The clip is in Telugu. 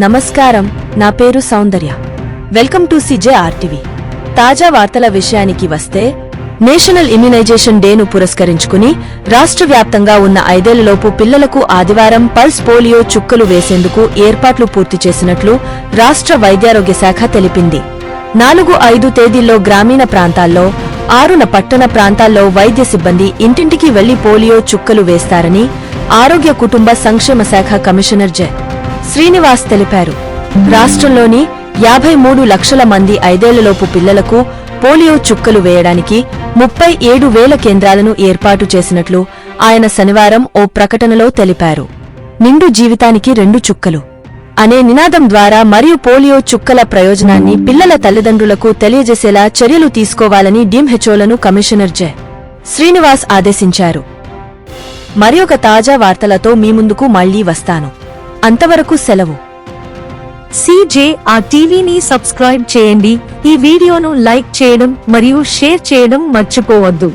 నమస్కారం, నా పేరు సౌందర్య. Welcome to CJRTV. తాజా వార్తల విషయానికి వస్తే, నేషనల్ ఇమ్యునైజేషన్ డేను పురస్కరించుకుని రాష్ట్ర వ్యాప్తంగా ఉన్న 5 ఏళ్లలోపు పిల్లలకు ఆదివారం పల్స్ పోలియో చుక్కలు వేసేందుకు ఏర్పాట్లు పూర్తి చేసినట్లు రాష్ట్ర వైద్యారోగ్య శాఖ తెలిపింది. 4-5 తేదీల్లో గ్రామీణ ప్రాంతాల్లో, 6న పట్టణ ప్రాంతాల్లో వైద్య సిబ్బంది ఇంటింటికి వెళ్లి పోలియో చుక్కలు వేస్తారని ఆరోగ్య కుటుంబ సంక్షేమ శాఖ కమిషనర్ జె. శ్రీనివాస్ తెలిపారు. రాష్ట్రంలోని 53 లక్షల మంది 5 ఏళ్లలోపు పిల్లలకు పోలియో చుక్కలు వేయడానికి 37,000 కేంద్రాలను ఏర్పాటు చేసినట్లు ఆయన శనివారం ఓ ప్రకటనలో తెలిపారు. నిండు జీవితానికి 2 చుక్కలు అనే నినాదం ద్వారా మరియు పోలియో చుక్కల ప్రయోజనాన్ని పిల్లల తల్లిదండ్రులకు తెలియజేసేలా చర్యలు తీసుకోవాలని DMHOలను కమిషనర్ జె. శ్రీనివాస్ ఆదేశించారు. మరియొక తాజా వార్తలతో మీ ముందుకు మళ్లీ వస్తాను. అంతవరకు సెలవు. CJRTVని సబ్స్క్రైబ్ చేయండి. ఈ వీడియోను లైక్ చేయడం మరియు షేర్ చేయడం మర్చిపోవద్దు.